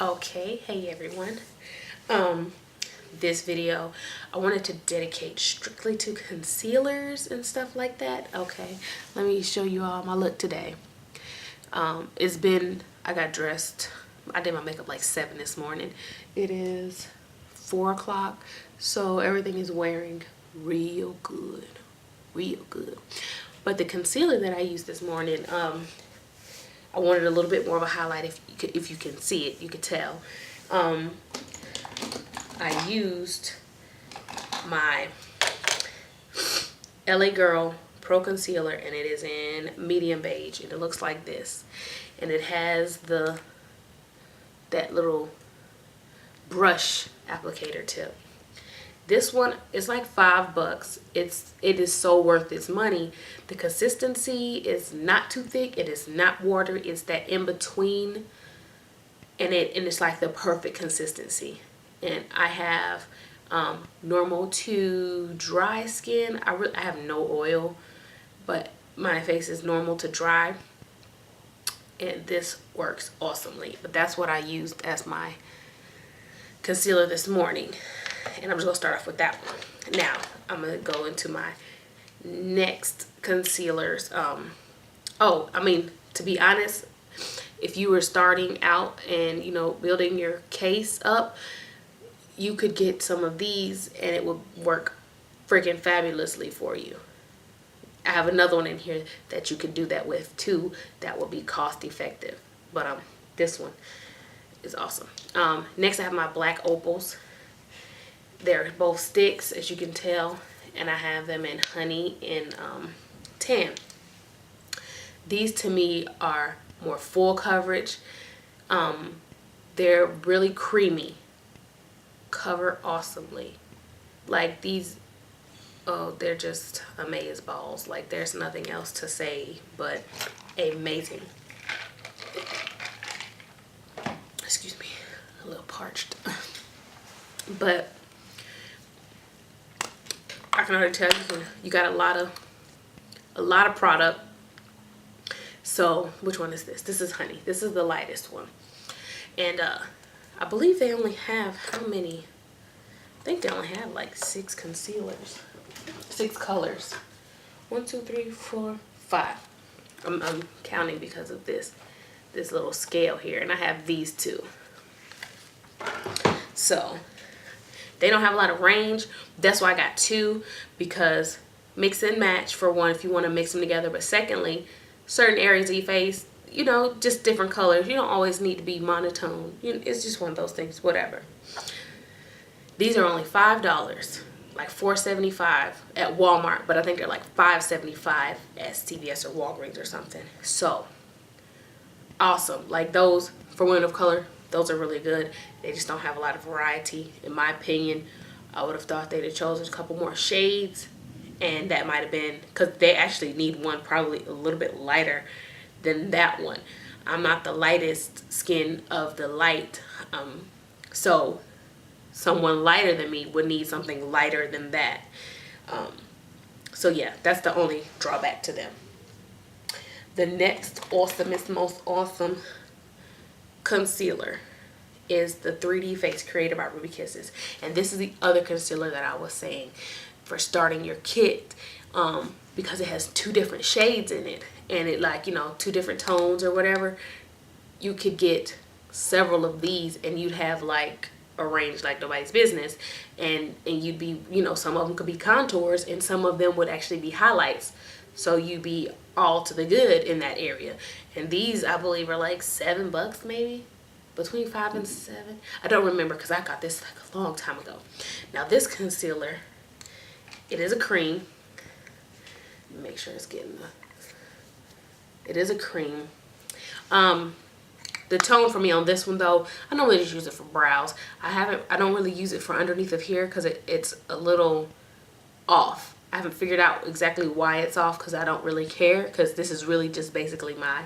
Okay, hey everyone. This video I wanted to dedicate strictly to concealers and stuff like that. Okay, let me show you all my look today. I got dressed, I did my makeup like 7 this morning. It is 4 o'clock, so everything is wearing real good, real good. But the concealer that I used this morning, I wanted a little bit more of a highlight. If you can see it, you could tell. I used my LA Girl Pro Concealer, and it is in medium beige, and it looks like this. And it has that little brush applicator tip. This one is like $5. It is so worth its money. The consistency is not too thick. It is not water. It's that in between, and it's like the perfect consistency. And I have normal to dry skin. I have no oil, but my face is normal to dry, and this works awesomely. But that's what I used as my concealer this morning. And I'm just gonna start off with that one. Now I'm gonna go into my next concealers. To be honest, if you were starting out and building your case up, you could get some of these and it would work freaking fabulously for you. I have another one in here that you could do that with too, that will be cost effective, but this one is awesome. Next I have my black opals. They're both sticks, as you can tell, and I have them in honey and tan. These to me are more full coverage. They're really creamy, cover awesomely. Like these, oh, they're just amaze balls. Like there's nothing else to say but amazing. Excuse me, a little parched. But I can already tell you got a lot of product. So which one is this? This is honey. This is the lightest one, and I believe they only have how many? I think they only have like 6 concealers, 6 colors. 1, 2, 3, 4, 5. I'm counting because of this little scale here, and I have these 2. So they don't have a lot of range. That's why I got 2, because mix and match, for one, if you want to mix them together. But secondly, certain areas of your face, just different colors. You don't always need to be monotone. It's just one of those things, whatever. These are only $5, like $4.75 at Walmart, but I think they're like $5.75 at CVS or Walgreens or something. So awesome. Like those, for women of color, those are really good. They just don't have a lot of variety, in my opinion. I would have thought they'd have chosen a couple more shades, and that might have been because they actually need one probably a little bit lighter than that one. I'm not the lightest skin of the light, so someone lighter than me would need something lighter than that. So yeah, that's the only drawback to them. The next awesomest, most awesome concealer is the 3D Face created by Ruby Kisses, and this is the other concealer that I was saying for starting your kit, because it has 2 different shades in it, and it 2 different tones or whatever. You could get several of these and you'd have like a range like nobody's business, and you'd be, some of them could be contours and some of them would actually be highlights, so you'd be all to the good in that area. And these, I believe, are like $7 maybe, between 5 and 7. I don't remember because I got this like a long time ago. Now this concealer, it is a cream. Make sure it's getting it is a cream. The tone for me on this one though, I don't really just use it for brows. I don't really use it for underneath of here because it's a little off. I haven't figured out exactly why it's off, because I don't really care, because this is really just basically my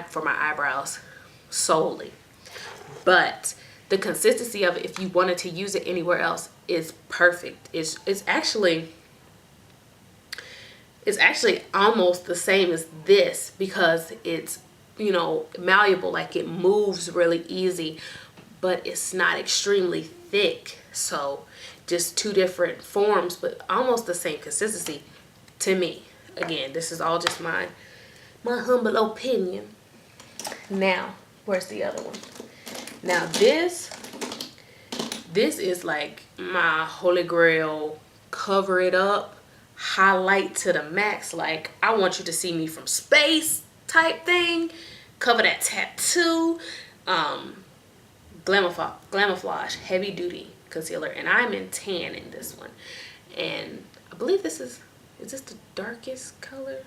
for my eyebrows solely. But the consistency of it, if you wanted to use it anywhere else, is perfect. It's actually almost the same as this, because it's you know, malleable, like it moves really easy, but it's not extremely thick. So just two different forms, but almost the same consistency to me. Again, this is all just my humble opinion. Now, where's the other one? Now this is like my holy grail, cover it up, highlight to the max. Like, I want you to see me from space type thing. Cover that tattoo. Glamoflauge heavy duty concealer, and I'm in tan in this one, and I believe this is this the darkest color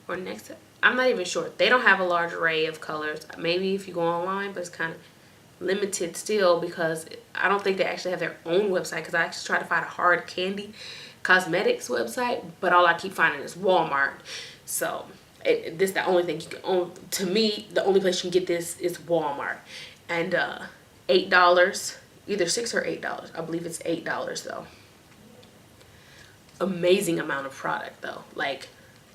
or next to, I'm not even sure. They don't have a large array of colors. Maybe if you go online, but it's kind of limited still, because I don't think they actually have their own website, because I actually tried to find a hard candy cosmetics website, but all I keep finding is Walmart. So this is the only thing you can own. To me, the only place you can get this is Walmart. And $8, either $6 or $8. I believe it's $8 though. Amazing amount of product though. Like,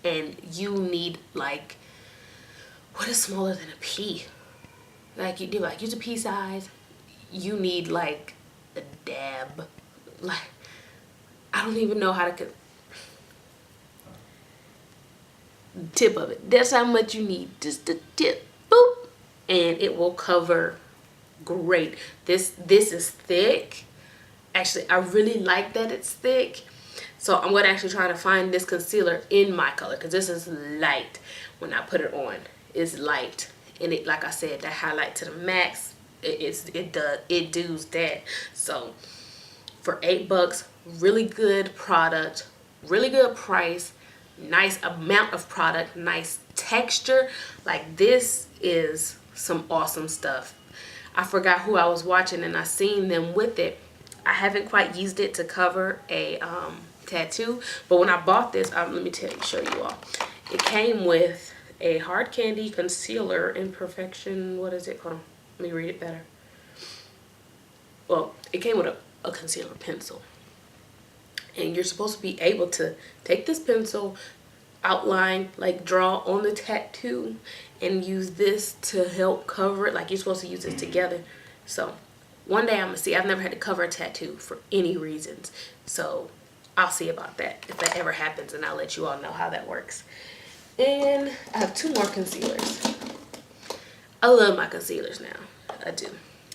and you need, like, what is smaller than a pea? Like, you do, like, use a pea size. You need like a dab. Like, I don't even know how to tip of it. That's how much you need. Just the tip. Boop. And it will cover great. This is thick. Actually, I really like that it's thick. So I'm going to actually try to find this concealer in my color, because this is light. When I put it on, it's light, and it, like I said, that highlight to the max, it does that. So for $8, really good product, really good price, nice amount of product, nice texture. Like, this is some awesome stuff. I forgot who I was watching, and I seen them with it. I haven't quite used it to cover a tattoo, but when I bought this, let me show you all. It came with a hard candy concealer in perfection. What is it? Hold on, let me read it better. Well, it came with a concealer pencil, and you're supposed to be able to take this pencil, outline, like draw on the tattoo, and use this to help cover it. Like, you're supposed to use it together. So one day I'm gonna see. I've never had to cover a tattoo for any reasons, so I'll see about that if that ever happens, and I'll let you all know how that works. And I have two more concealers. I love my concealers now. I do.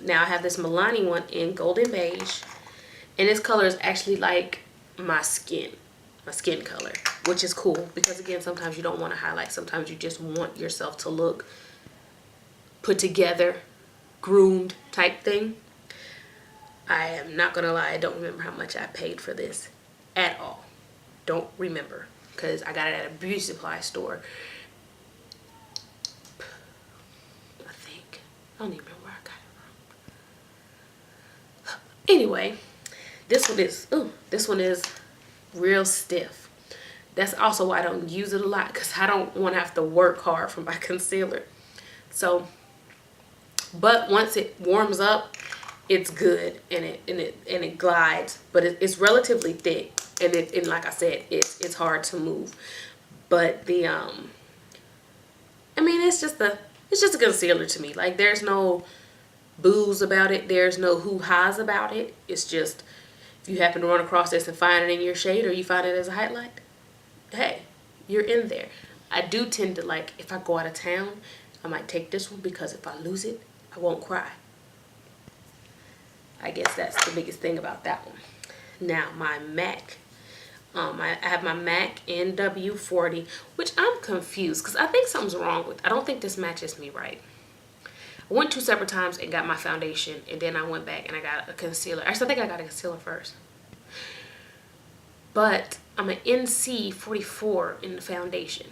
Now I have this Milani one in golden beige, and this color is actually like my skin color, which is cool, because again, sometimes you don't want to highlight. Sometimes you just want yourself to look put together, groomed type thing. I am not gonna lie, I don't remember how much I paid for this at all. Don't remember, because I got it at a beauty supply store. I don't even remember where I got it from. Anyway, this one is real stiff. That's also why I don't use it a lot, because I don't want to have to work hard for my concealer. So, but once it warms up, it's good, and it glides. But it's relatively thick, and like I said, it's hard to move. But the I mean, it's just a concealer to me. Like, there's no boos about it. There's no hoo-ha's about it. It's just, if you happen to run across this and find it in your shade, or you find it as a highlight, hey, you're in there. I do tend to, like, if I go out of town, I might take this one, because if I lose it, I won't cry. I guess that's the biggest thing about that one. Now, my MAC. I have my MAC NW40, which I'm confused, because I think something's wrong with. I don't think this matches me right. I went 2 separate times and got my foundation, and then I went back and I got a concealer. Actually, I think I got a concealer first. But I'm an NC44 in the foundation,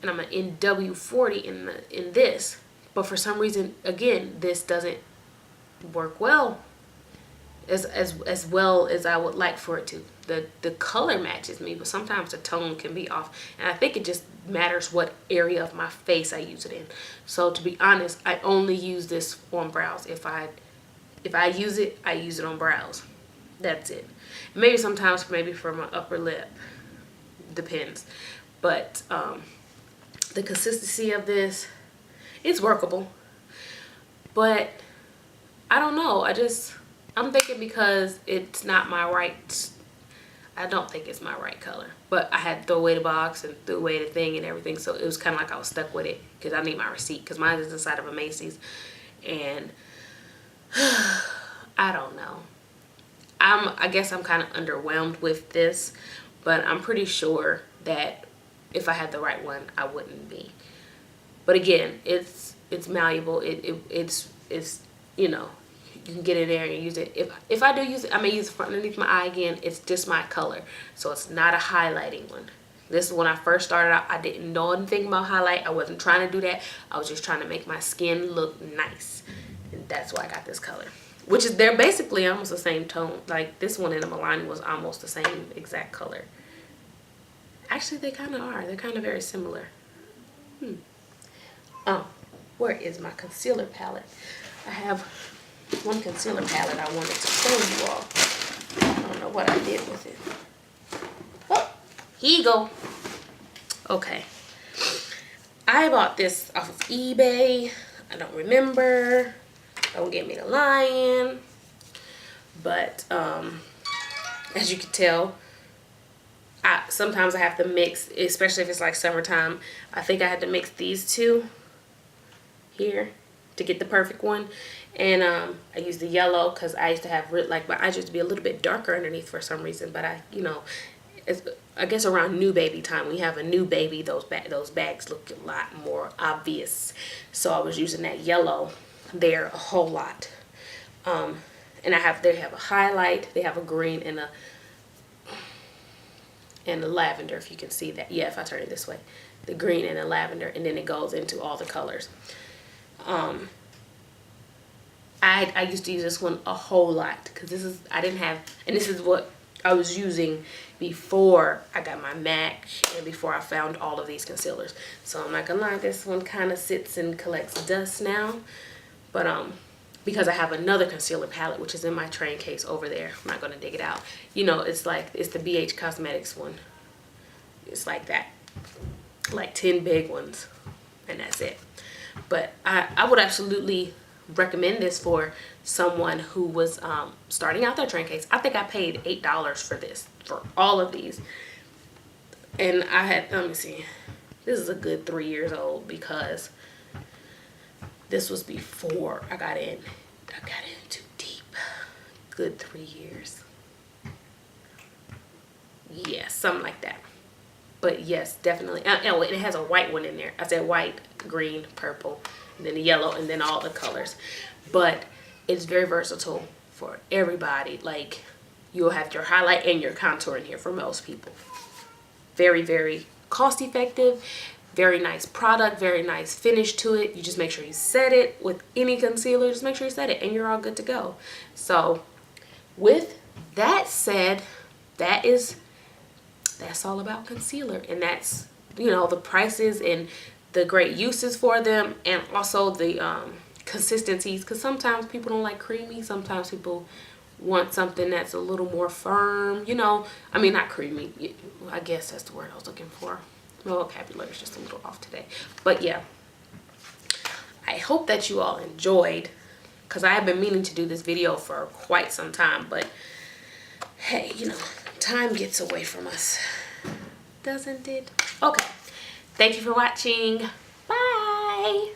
and I'm an NW40 in this. But for some reason, again, this doesn't work well as well as I would like for it to. The color matches me, but sometimes the tone can be off, and I think it just matters what area of my face I use it in. So to be honest, I only use this on brows. If I use it, I use it on brows. That's it. Maybe sometimes for my upper lip, depends. But the consistency of this, It's workable. But I don't know. I'm thinking because it's not my right. I don't think it's my right color. But I had to throw away the box and threw away the thing and everything. So it was kind of like I was stuck with it because I need my receipt. Because mine is inside of a Macy's. And I don't know. I guess I'm kind of underwhelmed with this. But I'm pretty sure that if I had the right one, I wouldn't be. But again, it's malleable. It's you know, you can get in there and use it. If I do use it, I may use it for underneath my eye again. It's just my color, so it's not a highlighting one. This is when I first started out. I didn't know anything about highlight. I wasn't trying to do that. I was just trying to make my skin look nice, and that's why I got this color. Which is, they're basically almost the same tone. Like this one in the Milani was almost the same exact color. Actually, they kind of are. They're kind of very similar. Where is my concealer palette? I have one concealer palette I wanted to show you all. I don't know what I did with it. Oh, here you go. Okay. I bought this off of eBay. I don't remember. Don't get me to lying. But as you can tell, sometimes I have to mix, especially if it's like summertime. I think I had to mix these two here to get the perfect one. And I used the yellow because I used to have like my eyes used to be a little bit darker underneath for some reason. But I guess around new baby time, we have a new baby, those bags look a lot more obvious. So I was using that yellow there a whole lot. And they have a highlight, they have a green and a lavender, if you can see that. Yeah, if I turn it this way, the green and the lavender, and then it goes into all the colors. I used to use this one a whole lot because this is what I was using before I got my MAC and before I found all of these concealers. So I'm not gonna lie, this one kind of sits and collects dust now, but because I have another concealer palette which is in my train case over there. I'm not gonna dig it out. You know, it's the BH Cosmetics one. It's like that, like 10 big ones, and that's it. But I would absolutely recommend this for someone who was starting out their train case. I think I paid $8 for this, for all of these. And I had, let me see, this is a good 3 years old because this was before I got in too deep. Good 3 years. Yeah, something like that. But yes, definitely. Oh, it has a white one in there. I said white, green, purple, and then the yellow, and then all the colors. But it's very versatile for everybody. Like, you'll have your highlight and your contour in here for most people. Very, very cost effective. Very nice product. Very nice finish to it. You just make sure you set it with any concealer. Just make sure you set it, and you're all good to go. So, with that said, that's all about concealer, and that's, you know, the prices and the great uses for them, and also the consistencies, because sometimes people don't like creamy. Sometimes people want something that's a little more firm, you know. I mean, not creamy, I guess that's the word I was looking for. My vocabulary is just a little off today. But yeah, I hope that you all enjoyed, because I have been meaning to do this video for quite some time, but hey, you know, time gets away from us, doesn't it? Okay, thank you for watching. Bye.